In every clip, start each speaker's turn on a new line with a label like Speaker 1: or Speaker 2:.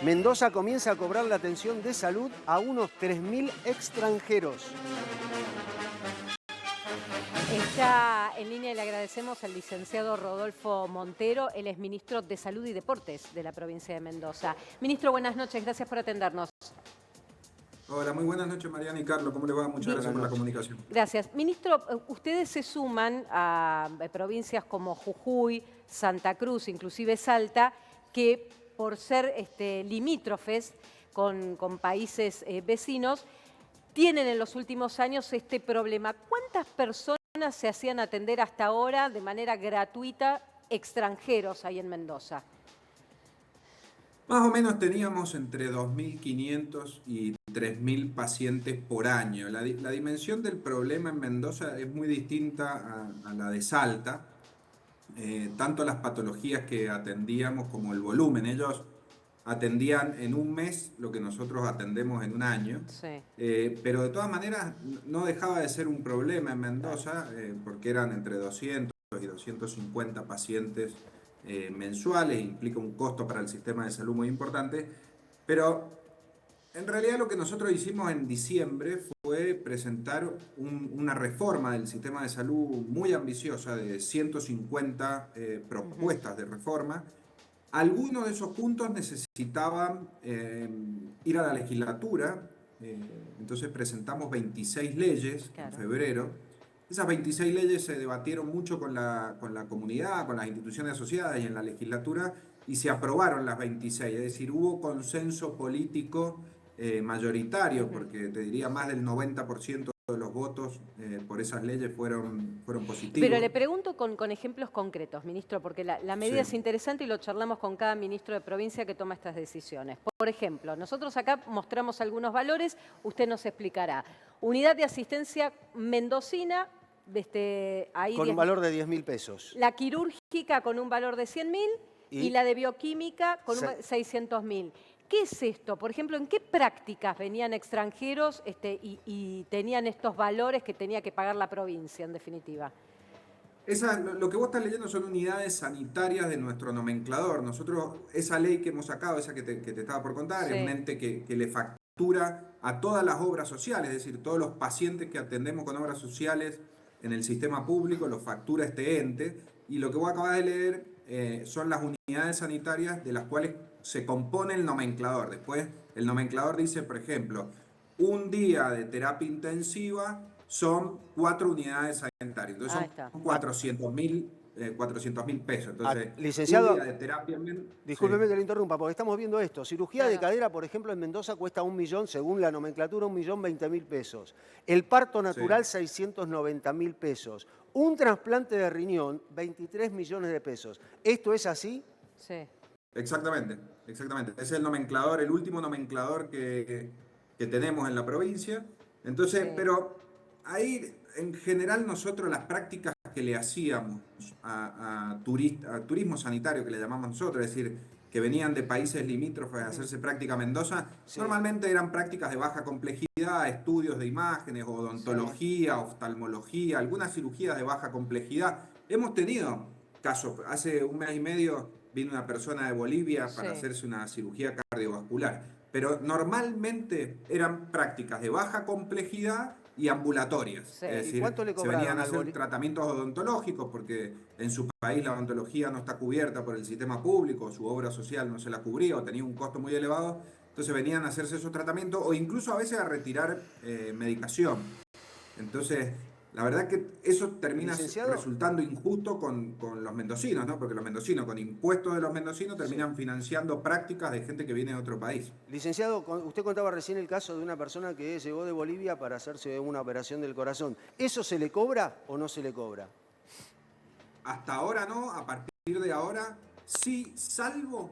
Speaker 1: Mendoza comienza a cobrar la atención de salud a unos 3.000 extranjeros.
Speaker 2: Está en línea y le agradecemos al licenciado Rodolfo Montero, él es ministro de Salud y Deportes de la provincia de Mendoza. Ministro, buenas noches, gracias por atendernos.
Speaker 3: Hola, muy buenas noches Mariana y Carlos, ¿cómo les va? Muchas gracias por la comunicación.
Speaker 2: Gracias. Ministro, ustedes se suman a provincias como Jujuy, Santa Cruz, inclusive Salta, que por ser limítrofes con países vecinos, tienen en los últimos años este problema. ¿Cuántas personas se hacían atender hasta ahora de manera gratuita extranjeros ahí en Mendoza?
Speaker 3: Más o menos teníamos entre 2.500 y 3.000 pacientes por año. La dimensión del problema en Mendoza es muy distinta a la de Salta, tanto las patologías que atendíamos como el volumen. Ellos atendían en un mes lo que nosotros atendemos en un año,
Speaker 2: Sí.
Speaker 3: pero de todas maneras no dejaba de ser un problema en Mendoza, porque eran entre 200 y 250 pacientes mensuales, implica un costo para el sistema de salud muy importante, pero en realidad lo que nosotros hicimos en diciembre fue presentar una reforma del sistema de salud muy ambiciosa de 150 propuestas de reforma. Algunos de esos puntos necesitaban ir a la legislatura, entonces presentamos 26 leyes en febrero. Esas 26 leyes se debatieron mucho con la comunidad, con las instituciones asociadas y en la legislatura, y se aprobaron las 26, es decir, hubo consenso político mayoritario, porque te diría más del 90% de los votos por esas leyes fueron positivos.
Speaker 2: Pero le pregunto con ejemplos concretos, ministro, porque la medida es interesante y lo charlamos con cada ministro de provincia que toma estas decisiones. Por ejemplo, nosotros acá mostramos algunos valores, usted nos explicará. Unidad de asistencia mendocina, ahí
Speaker 1: con un valor de 10.000 pesos.
Speaker 2: La quirúrgica con un valor de 100.000 y la de bioquímica con 600.000. ¿Qué es esto? Por ejemplo, ¿en qué prácticas venían extranjeros y tenían estos valores que tenía que pagar la provincia, en definitiva?
Speaker 3: Lo que vos estás leyendo son unidades sanitarias de nuestro nomenclador. Nosotros, esa ley que hemos sacado, esa que te estaba por contar, es un ente que le factura a todas las obras sociales, es decir, todos los pacientes que atendemos con obras sociales en el sistema público, los factura este ente. Y lo que vos acabas de leer son las unidades sanitarias de las cuales se compone el nomenclador. Después, el nomenclador dice, por ejemplo, un día de terapia intensiva son 4 unidades sanitarias. Entonces son 400.000 pesos. Entonces,
Speaker 1: licenciado,
Speaker 3: un día de terapia...
Speaker 1: discúlpeme que le interrumpa, porque estamos viendo esto. Cirugía de cadera, por ejemplo, en Mendoza cuesta 1 millón, según la nomenclatura, 1.020.000 pesos. El parto natural, 690.000 pesos. Un trasplante de riñón, 23 millones de pesos. ¿Esto es así?
Speaker 2: Sí.
Speaker 3: Exactamente, exactamente. Es el nomenclador, el último nomenclador que tenemos en la provincia. Entonces, pero ahí en general nosotros las prácticas que le hacíamos a turismo sanitario, que le llamamos nosotros, es decir, que venían de países limítrofes a hacerse práctica a Mendoza, normalmente eran prácticas de baja complejidad, estudios de imágenes, odontología, oftalmología, algunas cirugías de baja complejidad. Hemos tenido casos, hace un mes y medio vino una persona de Bolivia para hacerse una cirugía cardiovascular, pero normalmente eran prácticas de baja complejidad y ambulatorias. Es decir, se venían a hacer tratamientos odontológicos porque en su país la odontología no está cubierta por el sistema público, su obra social no se la cubría o tenía un costo muy elevado, entonces venían a hacerse esos tratamientos o incluso a veces a retirar medicación. Entonces, la verdad que eso termina resultando injusto con los mendocinos, ¿no? Porque los mendocinos, con impuestos de los mendocinos, terminan financiando prácticas de gente que viene de otro país.
Speaker 1: Licenciado, usted contaba recién el caso de una persona que llegó de Bolivia para hacerse una operación del corazón. ¿Eso se le cobra o no se le cobra?
Speaker 3: Hasta ahora no, a partir de ahora sí, salvo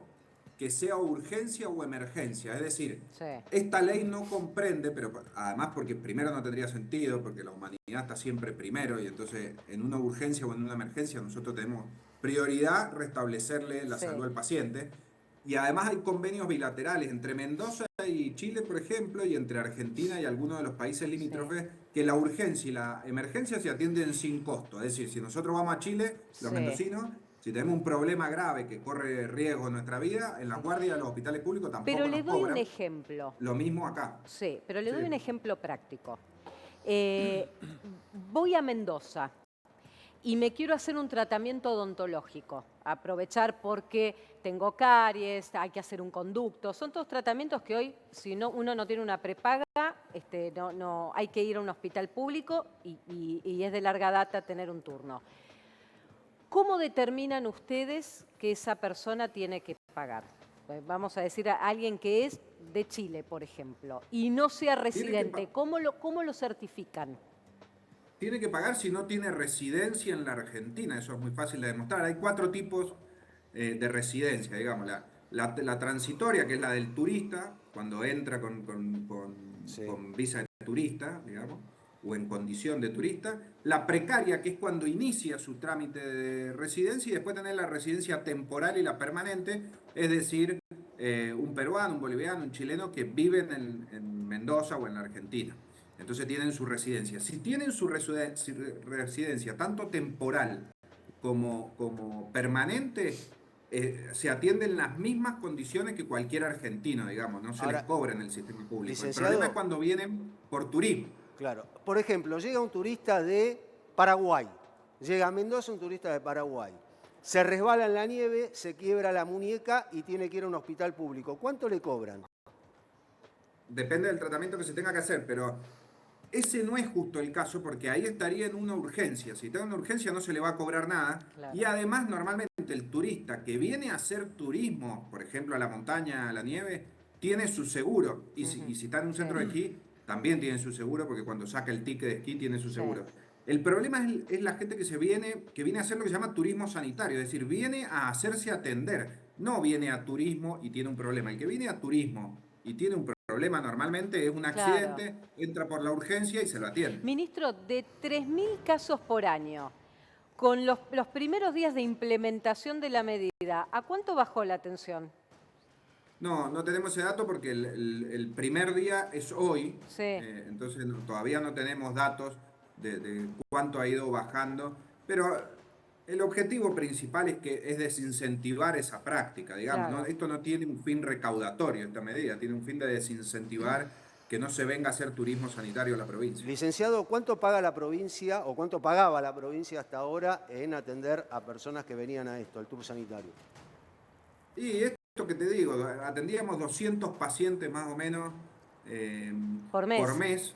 Speaker 3: que sea urgencia o emergencia. Es decir, esta ley no comprende, pero además porque primero no tendría sentido, porque la humanidad está siempre primero y entonces en una urgencia o en una emergencia nosotros tenemos prioridad restablecerle la salud al paciente. Y además hay convenios bilaterales entre Mendoza y Chile, por ejemplo, y entre Argentina y algunos de los países limítrofes, que la urgencia y la emergencia se atienden sin costo. Es decir, si nosotros vamos a Chile, los mendocinos, Si tenemos un problema grave que corre riesgo en nuestra vida, en la guardia de los hospitales públicos tampoco
Speaker 2: Pero
Speaker 3: nos
Speaker 2: le doy
Speaker 3: cobran.
Speaker 2: un ejemplo.
Speaker 3: Lo mismo acá.
Speaker 2: Sí, pero le doy
Speaker 3: Sí.
Speaker 2: un ejemplo práctico. Voy a Mendoza y me quiero hacer un tratamiento odontológico. Aprovechar porque tengo caries, hay que hacer un conducto. Son todos tratamientos que hoy, si no, uno no tiene una prepaga, no, hay que ir a un hospital público y es de larga data tener un turno. ¿Cómo determinan ustedes que esa persona tiene que pagar? Vamos a decir a alguien que es de Chile, por ejemplo, y no sea residente. ¿Cómo lo certifican?
Speaker 3: Tiene que pagar si no tiene residencia en la Argentina, eso es muy fácil de demostrar. Hay 4 tipos de residencia, digamos. La transitoria, que es la del turista, cuando entra con visa de turista, digamos, o en condición de turista. La precaria, que es cuando inicia su trámite de residencia, y después tener la residencia temporal y la permanente, es decir, un peruano, un boliviano, un chileno que viven en Mendoza o en la Argentina. Entonces tienen su residencia. Si tienen su residencia tanto temporal como permanente, se atienden las mismas condiciones que cualquier argentino, digamos, no se les cobra en el sistema público.
Speaker 1: Licenciado,
Speaker 3: el problema es cuando vienen por turismo.
Speaker 1: Claro. Por ejemplo, llega un turista de Paraguay, llega a Mendoza un turista de Paraguay, se resbala en la nieve, se quiebra la muñeca y tiene que ir a un hospital público. ¿Cuánto le cobran?
Speaker 3: Depende del tratamiento que se tenga que hacer, pero ese no es justo el caso porque ahí estaría en una urgencia. Si está en una urgencia no se le va a cobrar nada. Claro. Y además normalmente el turista que viene a hacer turismo, por ejemplo a la montaña, a la nieve, tiene su seguro. Y si está en un centro de esquí, también tiene su seguro porque cuando saca el ticket de esquí tiene su seguro. El problema es la gente que viene a hacer lo que se llama turismo sanitario, es decir, viene a hacerse atender, no viene a turismo y tiene un problema. El que viene a turismo y tiene un problema normalmente es un accidente, entra por la urgencia y se lo atiende.
Speaker 2: Ministro, de 3.000 casos por año, con los primeros días de implementación de la medida, ¿a cuánto bajó la atención?
Speaker 3: No tenemos ese dato porque el primer día es hoy, entonces todavía no tenemos datos de cuánto ha ido bajando, pero el objetivo principal es desincentivar esa práctica, digamos. Claro. Esto no tiene un fin recaudatorio, esta medida, tiene un fin de desincentivar que no se venga a hacer turismo sanitario a la provincia.
Speaker 1: Licenciado, ¿cuánto paga la provincia o cuánto pagaba la provincia hasta ahora en atender a personas que venían a esto, al tour sanitario?
Speaker 3: Y esto que te digo, atendíamos 200 pacientes más o menos por mes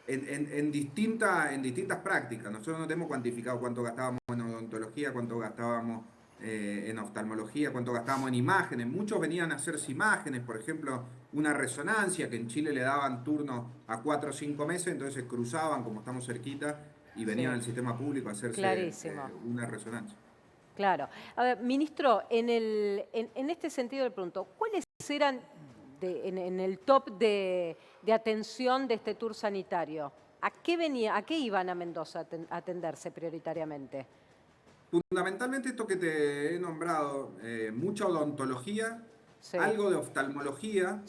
Speaker 3: en distintas prácticas. Nosotros no tenemos cuantificado cuánto gastábamos en odontología, cuánto gastábamos en oftalmología, cuánto gastábamos en imágenes. Muchos venían a hacerse imágenes, por ejemplo, una resonancia, que en Chile le daban turno a 4 o 5 meses, entonces cruzaban, como estamos cerquita, y venían al sistema público a hacerse una resonancia.
Speaker 2: Claro. A ver, ministro, en este sentido le pregunto, ¿cuáles eran en el top de atención de este tour sanitario? ¿A qué iban a Mendoza a atenderse prioritariamente?
Speaker 3: Fundamentalmente esto que te he nombrado, mucha odontología, algo de oftalmología,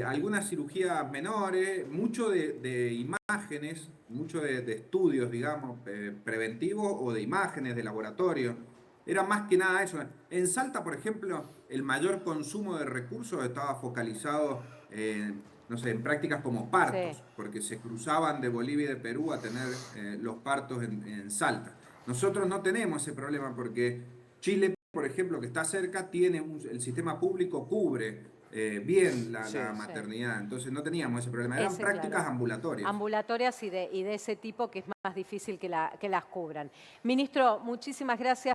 Speaker 3: algunas cirugías menores, mucho de imágenes, mucho de estudios, digamos, preventivos o de imágenes de laboratorio. Era más que nada eso. En Salta, por ejemplo, el mayor consumo de recursos estaba focalizado no sé, en prácticas como partos, porque se cruzaban de Bolivia y de Perú a tener los partos en Salta. Nosotros no tenemos ese problema porque Chile, por ejemplo, que está cerca, tiene el sistema público cubre bien la maternidad, entonces no teníamos ese problema, eran prácticas ambulatorias.
Speaker 2: Ambulatorias y de ese tipo que es más difícil que las cubran. Ministro, muchísimas gracias